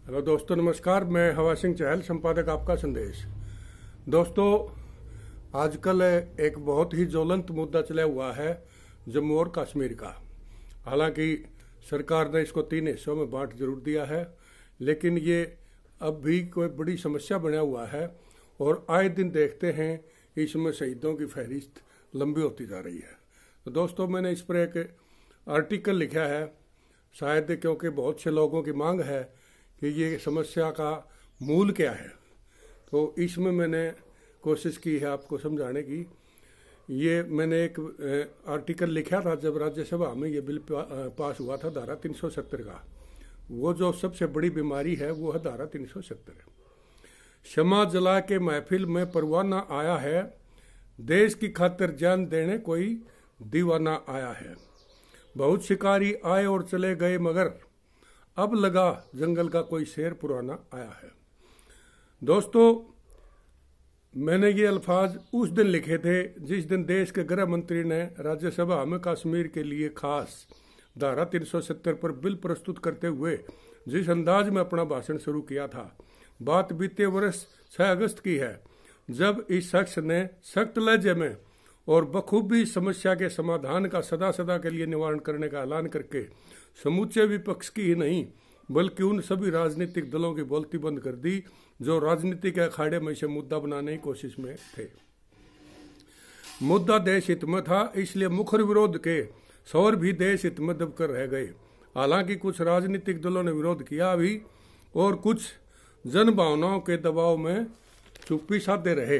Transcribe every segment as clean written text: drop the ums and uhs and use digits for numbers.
Hello दोस्तों, नमस्कार। मैं हवा सिंह चहल, संपादक आपका संदेश। दोस्तों, आजकल एक बहुत ही ज्वलंत मुद्दा चला हुआ है जम्मू और कश्मीर का। हालांकि सरकार ने इसको 3 हिस्सों में बांट जरूर दिया है, लेकिन ये अब भी कोई बड़ी समस्या बना हुआ है और आए दिन देखते हैं इसमें शहीदों की फहरिस्त लंबी होती जा रही है। तो दोस्तों, मैंने इस पर एक आर्टिकल लिखा है, शायद क्योंकि बहुत से लोगों की मांग है कि ये समस्या का मूल क्या है। तो इसमें मैंने कोशिश की है आपको समझाने की। ये मैंने एक आर्टिकल लिखा था जब राज्यसभा में ये बिल पास हुआ था, धारा 370 का। वो जो सबसे बड़ी बीमारी है वो है धारा 370। क्षमा जला के महफिल में परवाना आया है, देश की खातिर जान देने कोई दीवाना आया है। बहुत शिकारी आए और चले गए, मगर अब लगा जंगल का कोई शेर पुराना आया है। दोस्तों, मैंने ये अल्फाज उस दिन लिखे थे जिस दिन देश के गृह मंत्री ने राज्यसभा में कश्मीर के लिए खास धारा 370 पर बिल प्रस्तुत करते हुए जिस अंदाज में अपना भाषण शुरू किया था। बात बीते वर्ष 6 अगस्त की है, जब इस शख्स ने सख्त लहजे में और बखूबी समस्या के समाधान का सदा सदा के लिए निवारण करने का ऐलान करके समूचे विपक्ष की ही नहीं बल्कि उन सभी राजनीतिक दलों की बोलती बंद कर दी जो राजनीति के अखाड़े में इसे मुद्दा बनाने की कोशिश में थे। मुद्दा देश हित में था, इसलिए मुखर विरोध के शोर भी देश हित में दबकर रह गए। हालांकि कुछ राजनीतिक दलों ने विरोध किया भी और कुछ जन भावनाओं के दबाव में चुप्पी साधे रहे।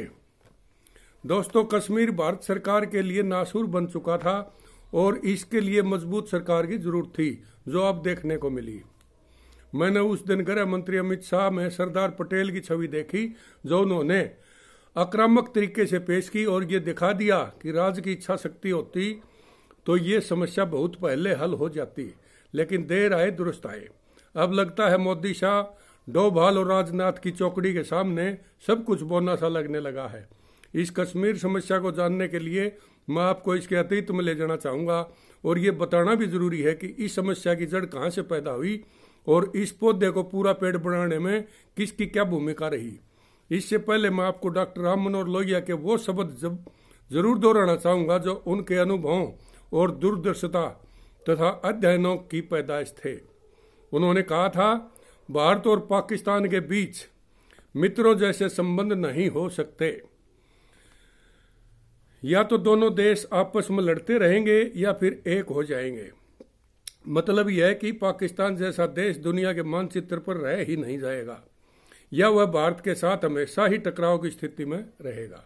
दोस्तों, कश्मीर भारत सरकार के लिए नासूर बन चुका था और इसके लिए मजबूत सरकार की जरूरत थी, जो अब देखने को मिली। मैंने उस दिन गृह मंत्री अमित शाह में सरदार पटेल की छवि देखी, जो उन्होंने आक्रामक तरीके से पेश की और ये दिखा दिया कि राज्य की इच्छा शक्ति होती तो ये समस्या बहुत पहले हल हो जाती। लेकिन देर आए दुरुस्त आए। अब लगता है मोदी शाह, डोभाल और राजनाथ की चौकड़ी के सामने सब कुछ बोना सा लगने लगा है। इस कश्मीर समस्या को जानने के लिए मैं आपको इसके अतीत में ले जाना चाहूँगा और ये बताना भी जरूरी है कि इस समस्या की जड़ कहाँ से पैदा हुई और इस पौधे को पूरा पेड़ बनाने में किसकी क्या भूमिका रही। इससे पहले मैं आपको डॉक्टर राम मनोहर लोहिया के वो शब्द जरूर दोहराना चाहूँगा जो उनके अनुभवों और दूरदर्शिता तथा अध्ययनों की पैदाइश थे। उन्होंने कहा था, भारत और पाकिस्तान के बीच मित्रों जैसे संबंध नहीं हो सकते। या तो दोनों देश आपस में लड़ते रहेंगे या फिर एक हो जाएंगे। मतलब यह है कि पाकिस्तान जैसा देश दुनिया के मानचित्र पर रह ही नहीं जाएगा, या वह भारत के साथ हमेशा ही टकराव की स्थिति में रहेगा।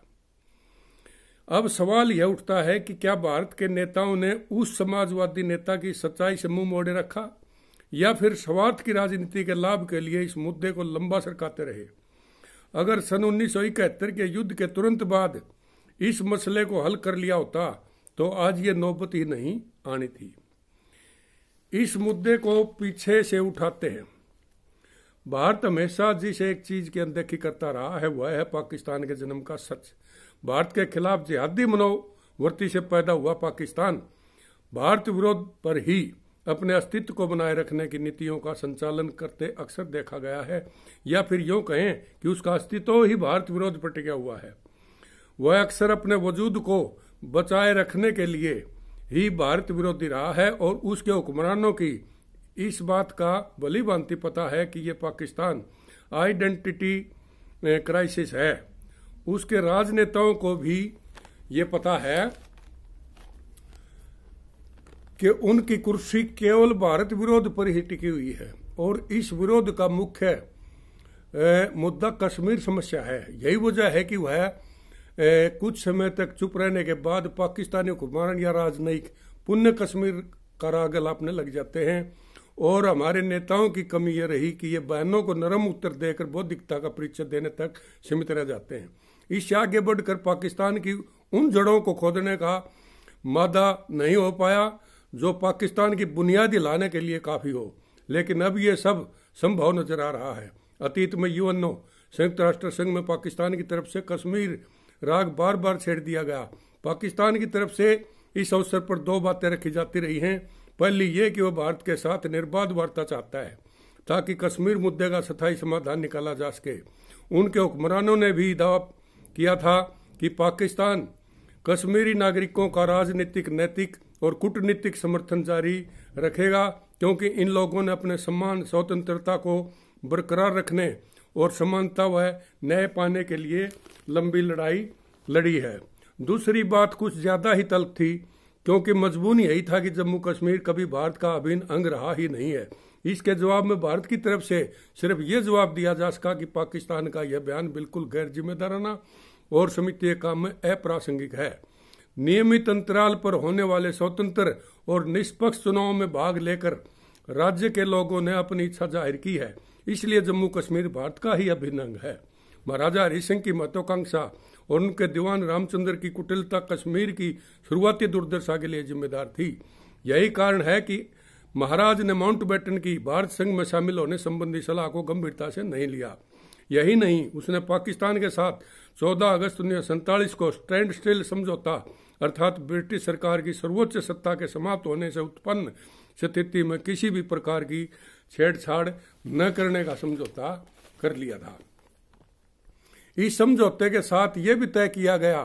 अब सवाल यह उठता है कि क्या भारत के नेताओं ने उस समाजवादी नेता की सच्चाई से मुंह मोड़े रखा, या फिर स्वार्थ की राजनीति के लाभ के लिए इस मुद्दे को लंबा सरकाते रहे। अगर सन 1971 के युद्ध के तुरंत बाद इस मसले को हल कर लिया होता तो आज ये नौबत ही नहीं आनी थी। इस मुद्दे को पीछे से उठाते हैं। भारत हमेशा जिस एक चीज की अनदेखी करता रहा है वह है पाकिस्तान के जन्म का सच। भारत के खिलाफ जिहादी मनोवृत्ति से पैदा हुआ पाकिस्तान भारत विरोध पर ही अपने अस्तित्व को बनाए रखने की नीतियों का संचालन करते अक्सर देखा गया है, या फिर यूं कहें कि उसका अस्तित्व ही भारत विरोध पर टिका हुआ है। वह अक्सर अपने वजूद को बचाए रखने के लिए ही भारत विरोधी रहा है और उसके हुक्मरानों की इस बात का भली भांति पता है कि ये पाकिस्तान आइडेंटिटी क्राइसिस है। उसके राजनेताओं को भी ये पता है कि उनकी कुर्सी केवल भारत विरोध पर ही टिकी हुई है और इस विरोध का मुख्य मुद्दा कश्मीर समस्या है। यही वजह है कि वह कुछ समय तक चुप रहने के बाद पाकिस्तानी हुक्मरान या राजनयिक पुण्य कश्मीर का राग अलापने लग जाते हैं। और हमारे नेताओं की कमी यह रही कि ये बहनों को नरम उत्तर देकर बौद्धिकता का परिचय देने तक सीमित रह जाते हैं। इससे आगे बढ़कर पाकिस्तान की उन जड़ों को खोदने का मादा नहीं हो पाया जो पाकिस्तान की बुनियाद लाने के लिए काफी हो। लेकिन अब ये सब संभव नजर आ रहा है। अतीत में यूएनओ संयुक्त राष्ट्र संघ में पाकिस्तान की तरफ से कश्मीर राग बार बार छेड़ दिया गया। पाकिस्तान की तरफ से इस अवसर पर 2 बातें रखी जाती रही हैं। पहली ये कि वह भारत के साथ निर्बाध वार्ता चाहता है। ताकि कश्मीर मुद्दे का स्थायी समाधान निकाला जा सके। उनके हुक्मरानों ने भी दावा किया था कि पाकिस्तान कश्मीरी नागरिकों का राजनीतिक, नैतिक और कूटनीतिक समर्थन जारी रखेगा, क्योंकि इन लोगों ने अपने सम्मान, स्वतंत्रता को बरकरार रखने और समानता व न्याय पाने के लिए लंबी लड़ाई लड़ी है। दूसरी बात कुछ ज्यादा ही तल्ख थी, क्योंकि मजबूरी यही था कि जम्मू कश्मीर कभी भारत का अभिन्न अंग रहा ही नहीं है। इसके जवाब में भारत की तरफ से सिर्फ ये जवाब दिया जा सका कि पाकिस्तान का यह बयान बिल्कुल गैर जिम्मेदाराना और समितीय काम में अप्रासंगिक है। नियमित अंतराल पर होने वाले स्वतंत्र और निष्पक्ष चुनाव में भाग लेकर राज्य के लोगों ने अपनी इच्छा जाहिर की है, इसलिए जम्मू कश्मीर भारत का ही अभिन्न अंग है। महाराजा हरि सिंह की महत्वाकांक्षा और उनके दीवान रामचंद्र की कुटिलता कश्मीर की शुरुआती दुर्दशा के लिए जिम्मेदार थी। यही कारण है कि महाराज ने माउंटबेटन की भारत संघ में शामिल होने संबंधी सलाह को गंभीरता से नहीं लिया। यही नहीं, उसने पाकिस्तान के साथ 14 अगस्त 1947 को स्टैंड स्टिल समझौता अर्थात ब्रिटिश सरकार की सर्वोच्च सत्ता के समाप्त होने से उत्पन्न स्थिति में किसी भी प्रकार की छेड़छाड़ न करने का समझौता कर लिया था। इस समझौते के साथ यह भी तय किया गया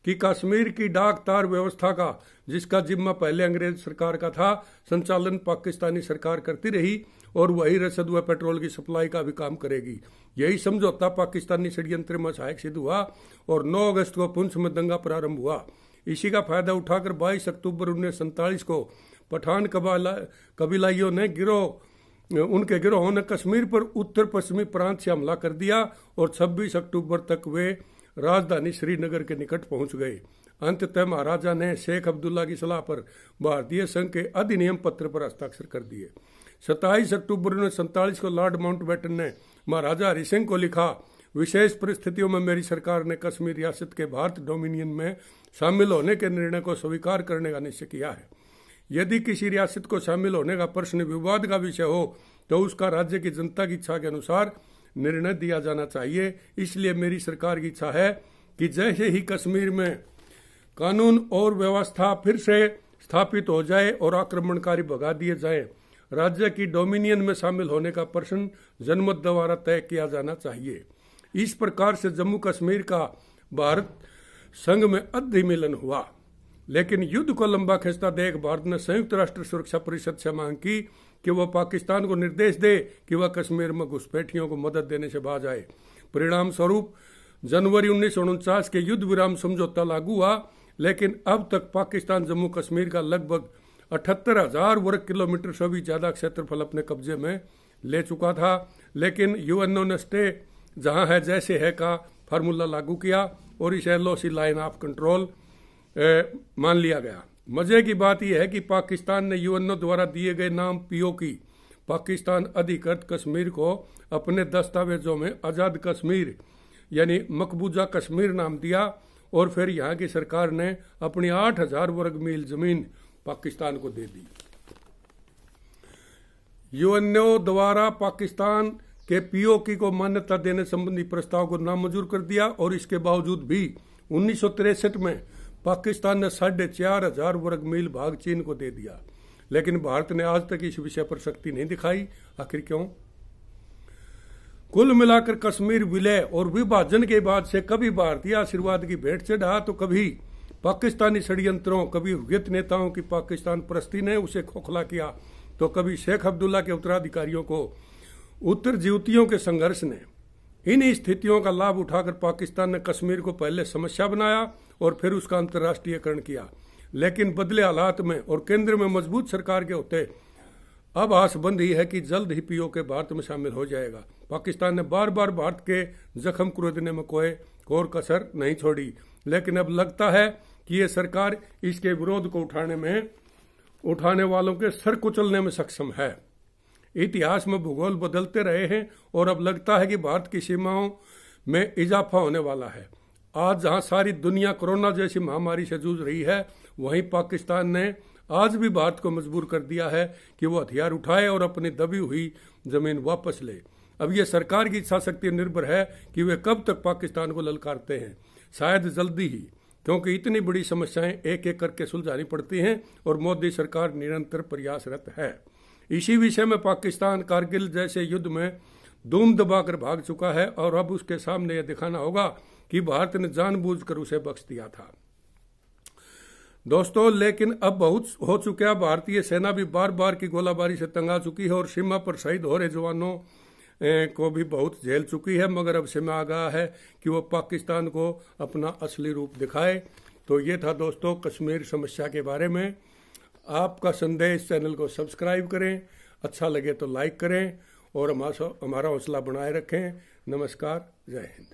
कि कश्मीर की डाक तार व्यवस्था का, जिसका जिम्मा पहले अंग्रेज सरकार का था, संचालन पाकिस्तानी सरकार करती रही और वही रसद व पेट्रोल की सप्लाई का भी काम करेगी। यही समझौता पाकिस्तानी षड्यंत्र में सहायक सिद्ध हुआ और 9 अगस्त को पुंछ में दंगा प्रारंभ हुआ। इसी का फायदा उठाकर 22 अक्टूबर 1947 को पठान कबीलाइयों ने उनके गिरोहों ने कश्मीर पर उत्तर पश्चिमी प्रांत से हमला कर दिया और 26 अक्टूबर तक वे राजधानी श्रीनगर के निकट पहुंच गए। अंततः महाराजा ने शेख अब्दुल्ला की सलाह पर भारतीय संघ के अधिनियम पत्र पर हस्ताक्षर कर दिए। 27 अक्टूबर 1947 को लॉर्ड माउंटबेटन ने महाराजा हरि सिंह को लिखा, विशेष परिस्थितियों में मेरी सरकार ने कश्मीर रियासत के भारत डोमिनियन में शामिल होने के निर्णय को स्वीकार करने का निश्चय किया है। यदि किसी रियासत को शामिल होने का प्रश्न विवाद का विषय हो तो उसका राज्य की जनता की इच्छा के अनुसार निर्णय दिया जाना चाहिए। इसलिए मेरी सरकार की इच्छा है कि जैसे ही कश्मीर में कानून और व्यवस्था फिर से स्थापित हो जाए और आक्रमणकारी भगा दिए जाए, राज्य की डोमिनियन में शामिल होने का प्रश्न जनमत द्वारा तय किया जाना चाहिए। इस प्रकार से जम्मू कश्मीर का भारत संघ में अधिमिलन हुआ। लेकिन युद्ध को लंबा खिंचता देख भारत ने संयुक्त राष्ट्र सुरक्षा परिषद से मांग की कि वह पाकिस्तान को निर्देश दे कि वह कश्मीर में घुसपैठियों को मदद देने से बाज आए। परिणाम स्वरूप जनवरी 1949 के युद्ध विराम समझौता लागू हुआ, लेकिन अब तक पाकिस्तान जम्मू कश्मीर का लगभग 78,000 वर्ग किलोमीटर से भी ज्यादा क्षेत्रफल अपने कब्जे में ले चुका था। लेकिन यूएनओ ने स्टे जहां है जैसे है का फार्मूला लागू किया और इसे एलओसी लाइन ऑफ कंट्रोल मान लिया गया। मजे की बात यह है कि पाकिस्तान ने यूएनओ द्वारा दिए गए नाम पीओके पाकिस्तान अधिकृत कश्मीर को अपने दस्तावेजों में आजाद कश्मीर यानी मकबूजा कश्मीर नाम दिया और फिर यहाँ की सरकार ने अपनी 8,000 वर्ग मील जमीन पाकिस्तान को दे दी। यूएनओ द्वारा पाकिस्तान के पीओके को मान्यता देने संबंधी प्रस्ताव को नामंजूर कर दिया और इसके बावजूद भी 1963 में पाकिस्तान ने 4,500 वर्ग मील भाग चीन को दे दिया। लेकिन भारत ने आज तक इस विषय पर सख्ती नहीं दिखाई। आखिर क्यों? कुल मिलाकर कश्मीर विलय और विभाजन के बाद से कभी भारतीय आशीर्वाद की भेंट चढ़ा तो कभी पाकिस्तानी षड्यंत्रों, कभी हुर्रियत नेताओं की पाकिस्तान परस्ती ने उसे खोखला किया तो कभी शेख अब्दुल्ला के उत्तराधिकारियों को उत्तर जीवतियों के संघर्ष ने। इन स्थितियों का लाभ उठाकर पाकिस्तान ने कश्मीर को पहले समस्या बनाया और फिर उसका अंतर्राष्ट्रीयकरण किया। लेकिन बदले हालात में और केंद्र में मजबूत सरकार के होते अब आस बंद ही है कि जल्द ही पीओके भारत में शामिल हो जाएगा। पाकिस्तान ने बार बार भारत के जख्म कुरेदने में कोई कसर नहीं छोड़ी, लेकिन अब लगता है कि ये सरकार इसके विरोध को उठाने वालों के सर कुचलने में सक्षम है। इतिहास में भूगोल बदलते रहे हैं और अब लगता है कि भारत की सीमाओं में इजाफा होने वाला है। आज जहां सारी दुनिया कोरोना जैसी महामारी से जूझ रही है, वहीं पाकिस्तान ने आज भी भारत को मजबूर कर दिया है कि वो हथियार उठाए और अपनी दबी हुई जमीन वापस ले। अब ये सरकार की इच्छा शक्ति निर्भर है कि वे कब तक पाकिस्तान को ललकारते हैं। शायद जल्दी ही, क्योंकि इतनी बड़ी समस्याएं एक एक करके सुलझानी पड़ती हैं और मोदी सरकार निरंतर प्रयासरत है। इसी विषय में पाकिस्तान कारगिल जैसे युद्ध में धूम दबाकर भाग चुका है और अब उसके सामने यह दिखाना होगा कि भारत ने जानबूझकर उसे बख्श दिया था। दोस्तों, लेकिन अब बहुत हो चुका है। भारतीय सेना भी बार बार की गोलाबारी से तंग आ चुकी है और सीमा पर शहीद हो रहे जवानों को भी बहुत झेल चुकी है, मगर अब समय आ गया है कि वो पाकिस्तान को अपना असली रूप दिखाए। तो ये था दोस्तों कश्मीर समस्या के बारे में। आपका संदेश चैनल को सब्सक्राइब करें, अच्छा लगे तो लाइक करें और हमारा हौसला बनाए रखें। नमस्कार, जय हिंद।